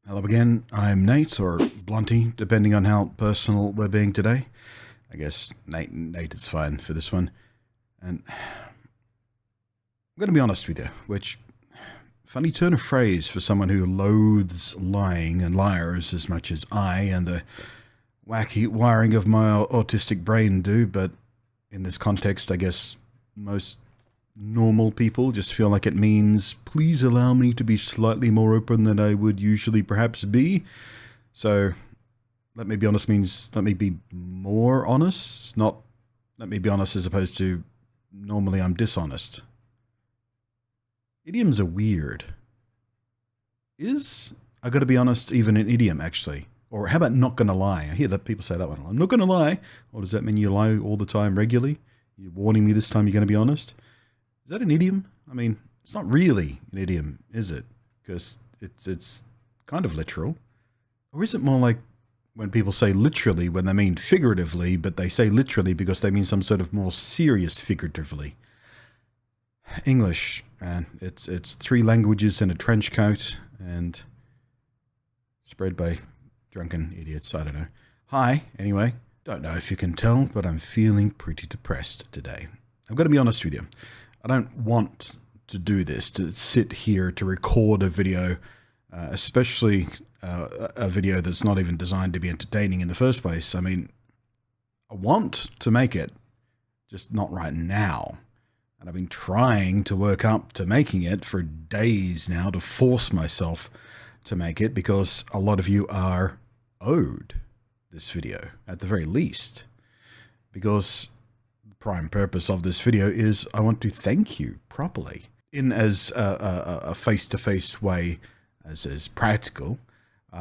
Hello again, I'm Nate, or Blunty, depending on how personal we're being today. I guess Nate is fine for this one. And I'm going to be honest with you, which, funny turn of phrase for someone who loathes lying and liars as much as I and the wacky wiring of my autistic brain do, but in this context, I guess most normal people just feel like it means, please allow me to be slightly more open than I would usually perhaps be. So, let me be honest means let me be more honest, not let me be honest as opposed to normally I'm dishonest. Idioms are weird. I gotta be honest, even an idiom actually? Or how about not gonna lie? I hear that people say that one. I'm not gonna lie. Or does that mean you lie all the time regularly? You're warning me this time you're gonna be honest? Is that an idiom? I mean, it's not really an idiom, is it? Because it's kind of literal. Or is it more like when people say literally when they mean figuratively, but they say literally because they mean some sort of more serious figuratively? English, man. It's three languages in a trench coat and spread by drunken idiots. I don't know. Hi, anyway. Don't know if you can tell, but I'm feeling pretty depressed today. I've got to be honest with you. I don't want to do this, to sit here to record a video, especially a video that's not even designed to be entertaining in the first place. I mean, I want to make it, just not right now. And I've been trying to work up to making it for days now to force myself to make it because a lot of you are owed this video, at the very least. Because prime purpose of this video is I want to thank you properly in as a face-to-face way as practical,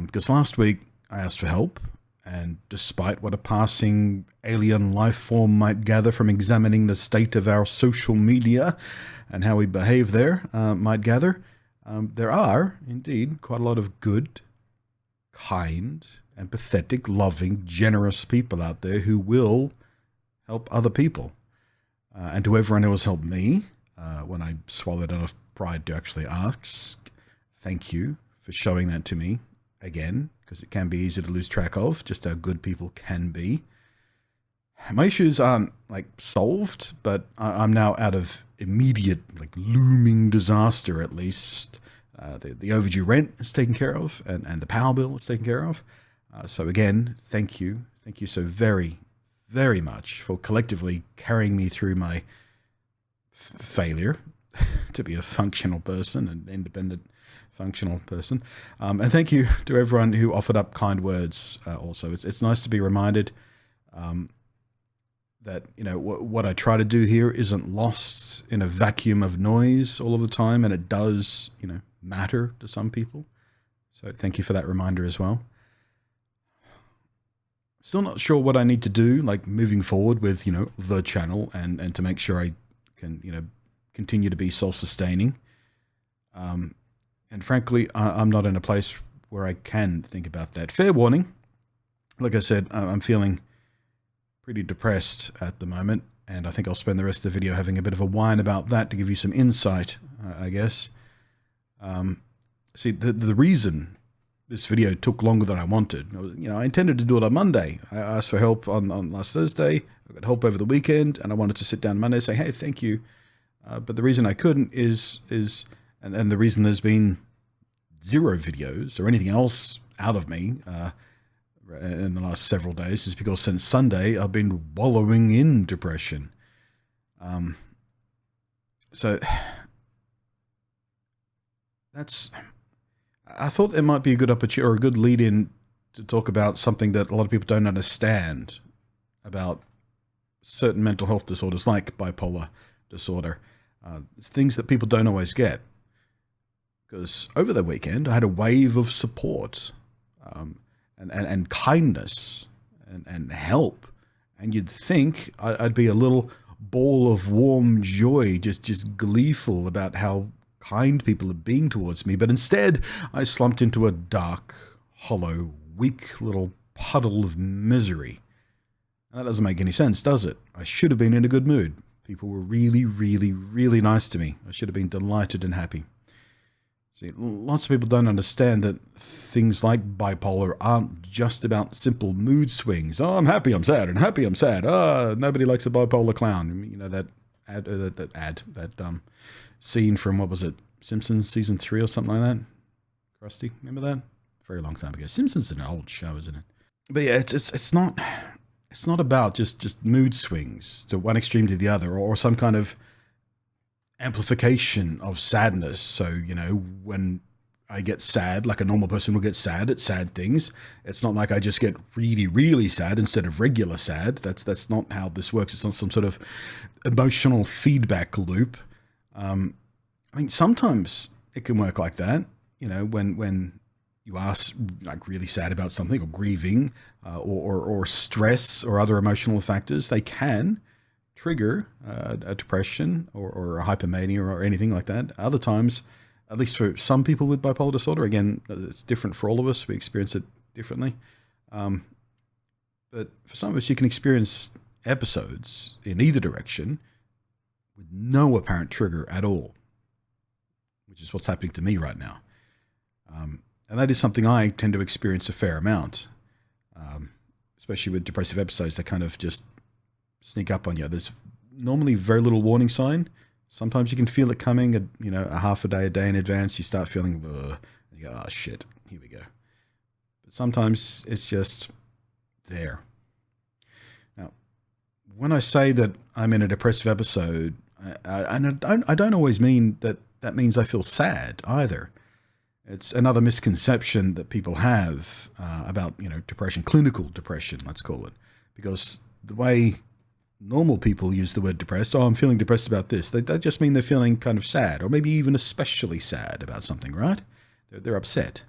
because last week I asked for help, and despite what a passing alien life form might gather from examining the state of our social media and how we behave there might gather, there are indeed quite a lot of good, kind, empathetic, loving, generous people out there who will help other people. And to everyone who has helped me, when I swallowed enough pride to actually ask, thank you for showing that to me again, because it can be easy to lose track of just how good people can be. My issues aren't solved, but I'm now out of immediate looming disaster at least. The overdue rent is taken care of, and the power bill is taken care of. So again, thank you so very, very much for collectively carrying me through my failure to be a functional person, an independent functional person. And thank you to everyone who offered up kind words also. It's nice to be reminded that, what I try to do here isn't lost in a vacuum of noise all of the time, and it does, matter to some people. So thank you for that reminder as well. Still not sure what I need to do, moving forward with, the channel and to make sure I can, continue to be self-sustaining. And frankly, I'm not in a place where I can think about that. Fair warning. Like I said, I'm feeling pretty depressed at the moment, and I think I'll spend the rest of the video having a bit of a whine about that to give you some insight, I guess. See, the reason this video took longer than I wanted. I intended to do it on Monday. I asked for help on last Thursday. I got help over the weekend, and I wanted to sit down Monday and say, hey, thank you. But the reason I couldn't is and the reason there's been 0 videos or anything else out of me in the last several days is because since Sunday, I've been wallowing in depression. So I thought there might be a good opportunity or a good lead-in to talk about something that a lot of people don't understand about certain mental health disorders like bipolar disorder. Things that people don't always get. Because over the weekend, I had a wave of support and kindness and help. And you'd think I'd be a little ball of warm joy, just gleeful about how kind people are being towards me, but instead I slumped into a dark, hollow, weak little puddle of misery. And that doesn't make any sense, does it? I should have been in a good mood. People were really, really, really nice to me. I should have been delighted and happy. See, lots of people don't understand that things like bipolar aren't just about simple mood swings. Oh, I'm happy, I'm sad, and happy, I'm sad. Oh, nobody likes a bipolar clown. You know that that scene from, what was it, Simpsons season 3 or something like that? Krusty, remember that? Very long time ago. Simpsons is an old show, isn't it? But yeah, it's not about just mood swings to one extreme to the other, or some kind of amplification of sadness. So, you know, when I get sad, like a normal person will get sad at sad things, it's not like I just get really, really sad instead of regular sad. That's not how this works. It's not some sort of emotional feedback loop. I mean, sometimes it can work like that. You know, when you are like really sad about something, or grieving, or stress, or other emotional factors, they can trigger a depression or a hypomania or anything like that. Other times, at least for some people with bipolar disorder, again, it's different for all of us. We experience it differently. But for some of us, you can experience episodes in either direction with no apparent trigger at all, which is what's happening to me right now. And that is something I tend to experience a fair amount, especially with depressive episodes. They kind of just sneak up on you. There's normally very little warning sign. Sometimes you can feel it coming, a half a day in advance. You start feeling, and you go, oh shit, here we go. But sometimes it's just there. Now, when I say that I'm in a depressive episode, I don't always mean that means I feel sad either. It's another misconception that people have about, depression, clinical depression, let's call it, because the way normal people use the word depressed, oh, I'm feeling depressed about this, they just mean they're feeling kind of sad, or maybe even especially sad about something, right? They're upset.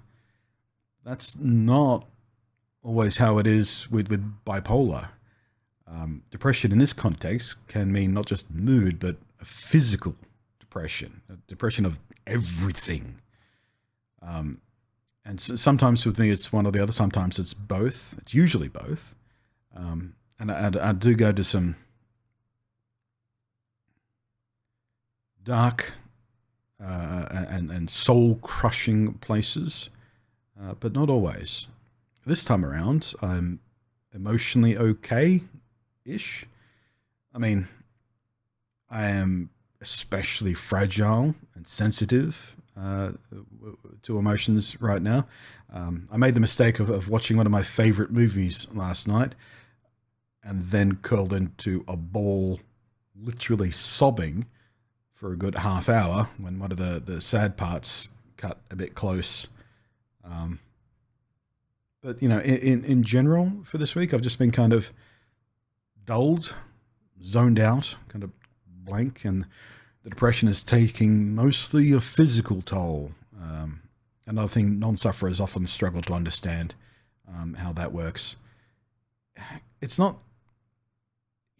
That's not always how it is with bipolar. Depression in this context can mean not just mood, but a physical depression, a depression of everything. And sometimes with me, it's one or the other. Sometimes it's both. It's usually both. And I do go to some dark and soul-crushing places, but not always. This time around, I'm emotionally okay-ish. I mean, I am especially fragile and sensitive to emotions right now. I made the mistake of watching one of my favorite movies last night, and then curled into a ball, literally sobbing for a good half hour when one of the sad parts cut a bit close. But, in general for this week, I've just been kind of dulled, zoned out, kind of blank, and the depression is taking mostly a physical toll. Another thing non-sufferers often struggle to understand how that works. It's not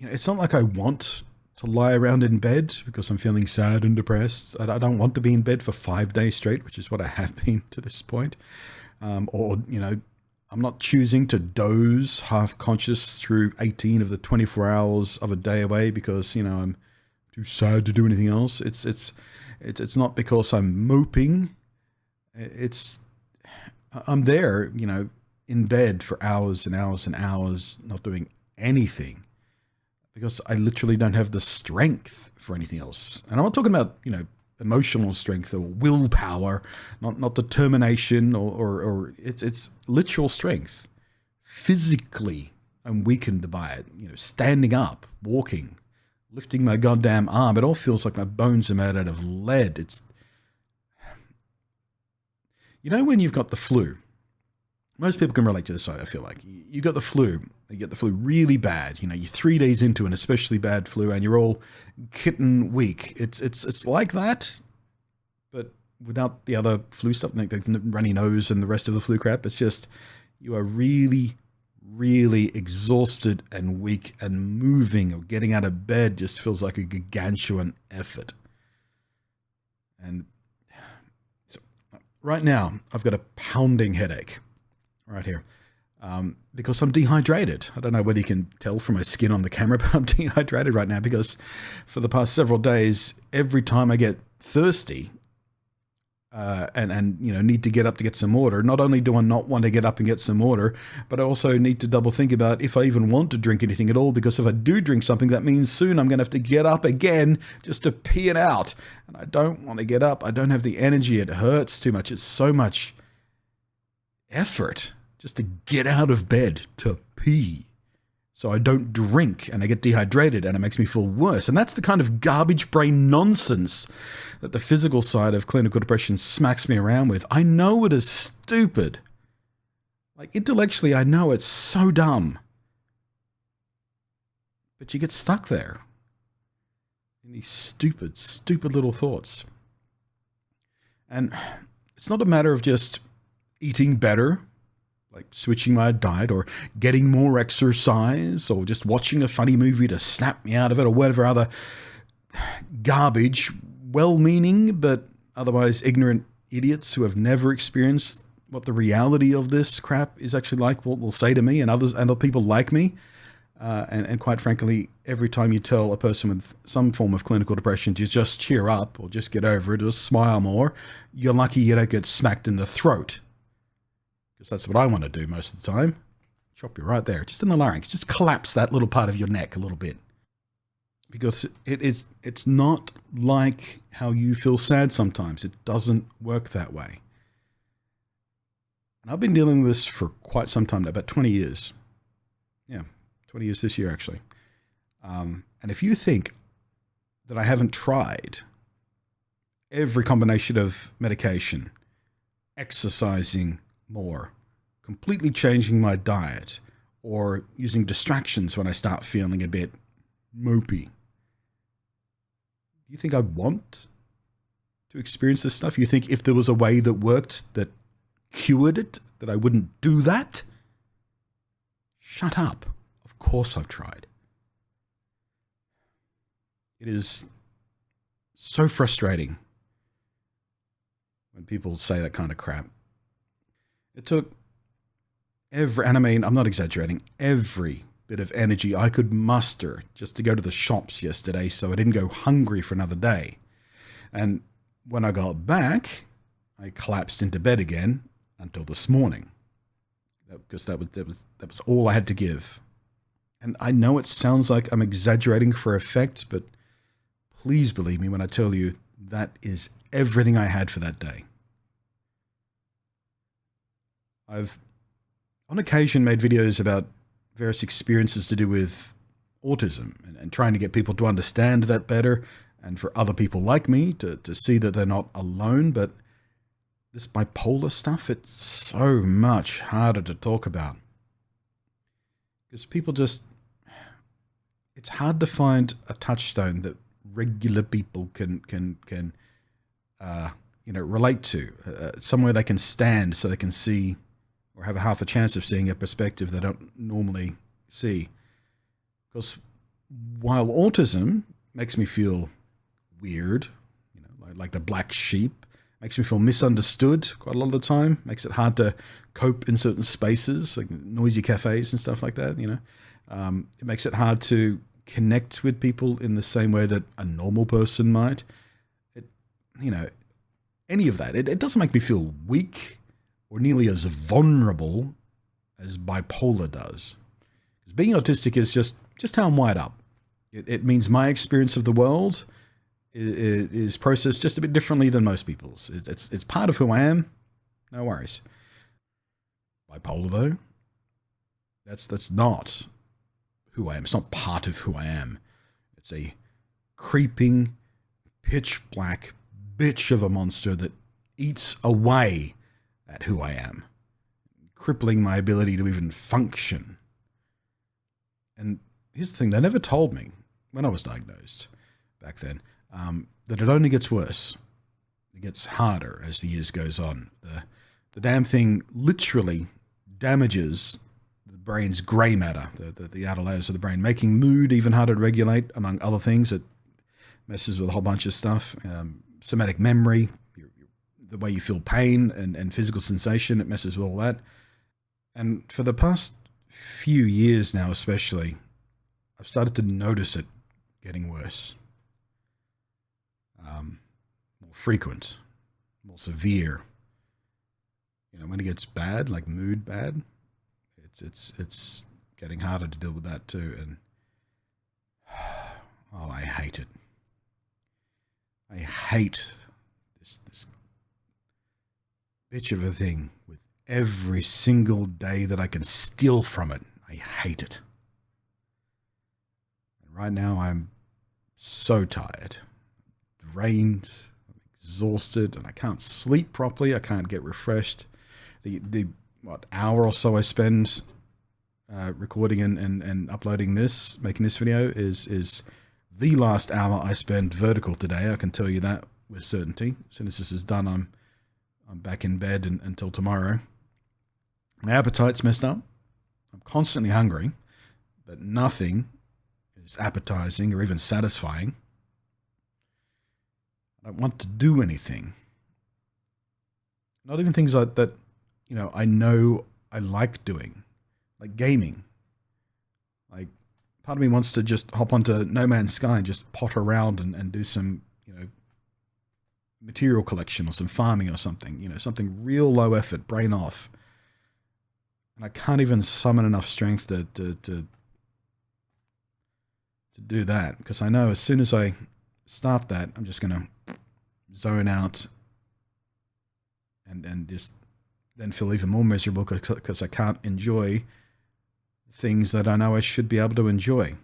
like I want to lie around in bed because I'm feeling sad and depressed. I don't want to be in bed for 5 days straight, which is what I have been to this point. I'm not choosing to doze half conscious through 18 of the 24 hours of a day away because, I'm too sad to do anything else. It's not because I'm moping. I'm there, in bed for hours and hours and hours, not doing anything, because I literally don't have the strength for anything else. And I'm not talking about, emotional strength or willpower, not determination or it's literal strength. Physically, I'm weakened by it. Standing up, walking, lifting my goddamn arm, it all feels like my bones are made out of lead. It's, when you've got the flu, most people can relate to this, I feel like. You got the flu, you get the flu really bad. You're 3 days into an especially bad flu and you're all kitten weak. It's like that, but without the other flu stuff, like the runny nose and the rest of the flu crap. It's just, you are really, really exhausted and weak, and moving or getting out of bed just feels like a gargantuan effort. And so right now, I've got a pounding headache right here because I'm dehydrated. I don't know whether you can tell from my skin on the camera, but I'm dehydrated right now because for the past several days, every time I get thirsty, and need to get up to get some water. Not only do I not want to get up and get some water, but I also need to double think about if I even want to drink anything at all, because if I do drink something, that means soon I'm going to have to get up again just to pee it out. And I don't want to get up. I don't have the energy. It hurts too much. It's so much effort just to get out of bed to pee. So I don't drink and I get dehydrated and it makes me feel worse. And that's the kind of garbage brain nonsense that the physical side of clinical depression smacks me around with. I know it is stupid. Like, intellectually, I know it's so dumb. But you get stuck there in these stupid, stupid little thoughts. And it's not a matter of just eating better, like switching my diet or getting more exercise or just watching a funny movie to snap me out of it or whatever other garbage, well-meaning but otherwise ignorant idiots who have never experienced what the reality of this crap is actually like will say to me and other people like me. And quite frankly, every time you tell a person with some form of clinical depression to just cheer up or just get over it or just smile more, you're lucky you don't get smacked in the throat. Because that's what I want to do most of the time. Chop you right there, just in the larynx. Just collapse that little part of your neck a little bit. Because it's not like how you feel sad sometimes. It doesn't work that way. And I've been dealing with this for quite some time now, about 20 years. Yeah, 20 years this year, actually. And if you think that I haven't tried every combination of medication, exercising more, completely changing my diet, or using distractions when I start feeling a bit mopey, do you think I want to experience this stuff? You think if there was a way that worked, that cured it, that I wouldn't do that? Shut up. Of course I've tried. It is so frustrating when people say that kind of crap. It took and I mean, I'm not exaggerating, every bit of energy I could muster just to go to the shops yesterday so I didn't go hungry for another day. And when I got back, I collapsed into bed again until this morning. Because that was all I had to give. And I know it sounds like I'm exaggerating for effect, but please believe me when I tell you that is everything I had for that day. I've on occasion made videos about various experiences to do with autism and trying to get people to understand that better and for other people like me to see that they're not alone. But this bipolar stuff, it's so much harder to talk about because people just, it's hard to find a touchstone that regular people can relate to, somewhere they can stand so they can see or have a half a chance of seeing a perspective they don't normally see. Because while autism makes me feel weird, like the black sheep, makes me feel misunderstood quite a lot of the time, makes it hard to cope in certain spaces, like noisy cafes and stuff like that, it makes it hard to connect with people in the same way that a normal person might. Any of that. It doesn't make me feel weak or nearly as vulnerable as bipolar does. Because being autistic is just how I'm wired up. It means my experience of the world is processed just a bit differently than most people's. It's part of who I am. No worries. Bipolar, though, that's not who I am. It's not part of who I am. It's a creeping, pitch black bitch of a monster that eats away at who I am, crippling my ability to even function. And here's the thing, they never told me when I was diagnosed back then that it only gets worse. It gets harder as the years goes on. The damn thing literally damages the brain's grey matter, the outer layers of the brain, making mood even harder to regulate, among other things. It messes with a whole bunch of stuff. Somatic memory, the way you feel pain and physical sensation, it messes with all that. And for the past few years now especially, I've started to notice it getting worse. More frequent. more severe. When it gets bad, like mood bad, it's getting harder to deal with that too. And oh, I hate it. I hate this bitch of a thing with every single day that I can steal from it. I hate it. And right now I'm so tired, drained, exhausted, and I can't sleep properly. I can't get refreshed. The hour or so I spend recording and uploading this, making this video is the last hour I spend vertical today. I can tell you that with certainty. As soon as this is done, I'm back in bed until tomorrow. My appetite's messed up. I'm constantly hungry, but nothing is appetizing or even satisfying. I don't want to do anything. Not even things like that, I know I like doing, like gaming. Like, part of me wants to just hop onto No Man's Sky and just potter around and do some, material collection or some farming or something, something real low effort, brain off. And I can't even summon enough strength to do that, because I know as soon as I start that, I'm just going to zone out and just then feel even more miserable because I can't enjoy things that I know I should be able to enjoy.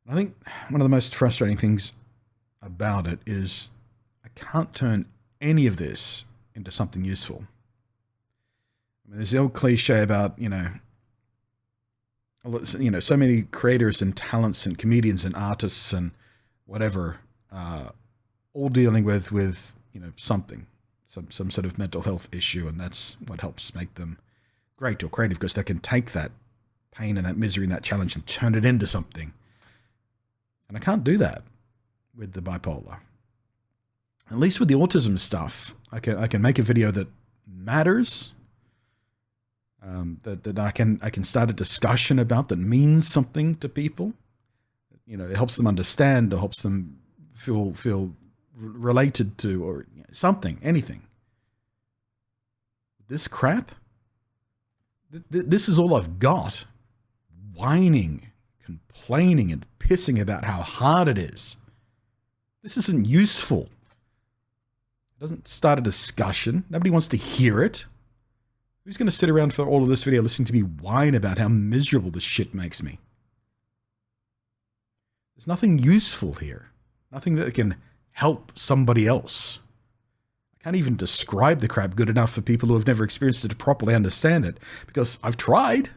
I think one of the most frustrating things about it is I can't turn any of this into something useful. I mean, there's the old cliche about, so many creators and talents and comedians and artists and whatever, all dealing with something, some sort of mental health issue, and that's what helps make them great or creative, because they can take that pain and that misery and that challenge and turn it into something. And I can't do that with the bipolar. At least with the autism stuff, I can make a video that matters, that I can start a discussion about, that means something to people. It helps them understand, or helps them feel related to, or something, anything. This crap, this is all I've got. Whining, complaining, and pissing about how hard it is. This isn't useful. It doesn't start a discussion. Nobody wants to hear it. Who's going to sit around for all of this video listening to me whine about how miserable this shit makes me? There's nothing useful here. Nothing that can help somebody else. I can't even describe the crap good enough for people who have never experienced it to properly understand it, because I've tried.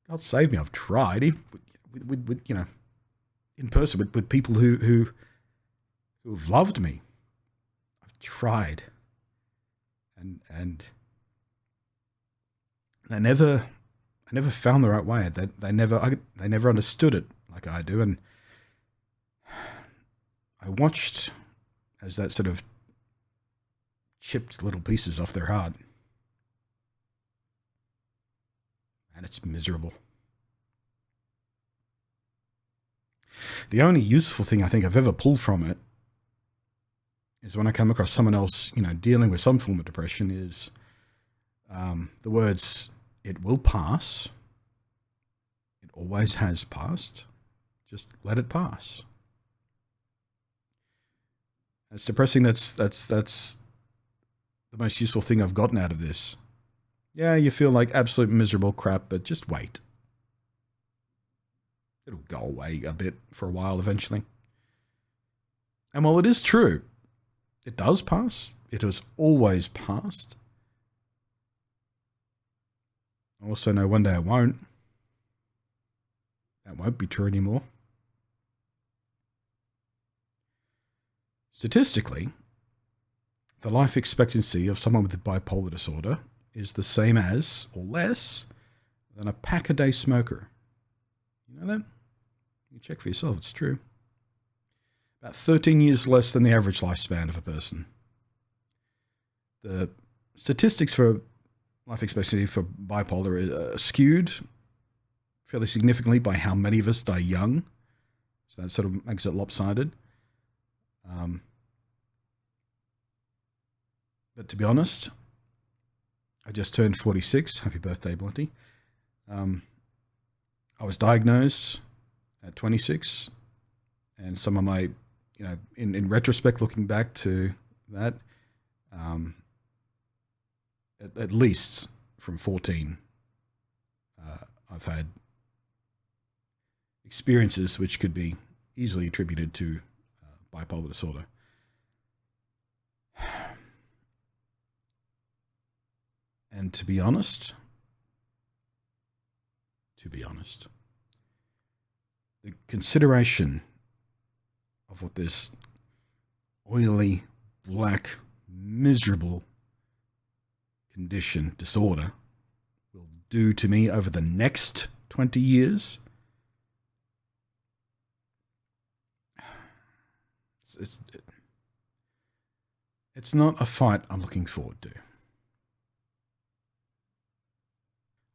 God save me, I've tried. Even with in person with people who've loved me. I've tried. And I never found the right way. They never understood it like I do. And I watched as that sort of chipped little pieces off their heart. And it's miserable. The only useful thing I think I've ever pulled from it is when I come across someone else, dealing with some form of depression, is the words, "It will pass. It always has passed. Just let it pass." It's depressing. That's the most useful thing I've gotten out of this. Yeah, you feel like absolute miserable crap, but just wait. It'll go away a bit for a while eventually. And while it is true, it does pass. It has always passed. I also know one day it won't. That won't be true anymore. Statistically, the life expectancy of someone with bipolar disorder is the same as, or less, than a pack-a-day smoker. You know that? You check for yourself, it's true. About 13 years less than the average lifespan of a person. The statistics for life expectancy for bipolar are skewed fairly significantly by how many of us die young. So that sort of makes it lopsided. Um, but to be honest, I just turned 46. Happy birthday, Blunty. I was diagnosed at 26, and some of my, in retrospect, looking back to that, at least from 14, I've had experiences which could be easily attributed to bipolar disorder. And to be honest, the consideration of what this oily, black, miserable condition, disorder, will do to me over the next 20 years, it's not a fight I'm looking forward to.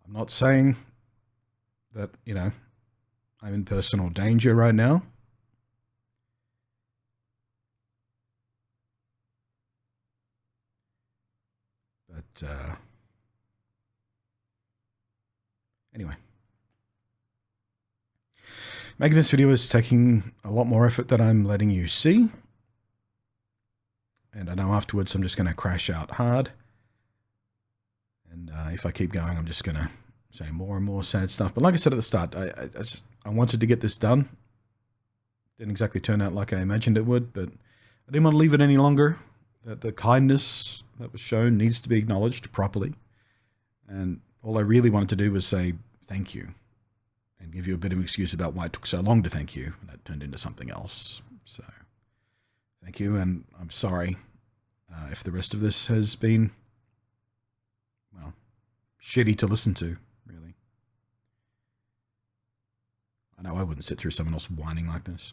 I'm not saying that, I'm in personal danger right now. But anyway, making this video is taking a lot more effort than I'm letting you see. And I know afterwards I'm just going to crash out hard. And if I keep going, I'm just going to say more and more sad stuff. But like I said at the start, I wanted to get this done. Didn't exactly turn out like I imagined it would, but I didn't want to leave it any longer. That the kindness that was shown needs to be acknowledged properly. And all I really wanted to do was say thank you and give you a bit of an excuse about why it took so long to thank you. That turned into something else. So thank you, and I'm sorry if the rest of this has been, well, shitty to listen to, really. I know I wouldn't sit through someone else whining like this.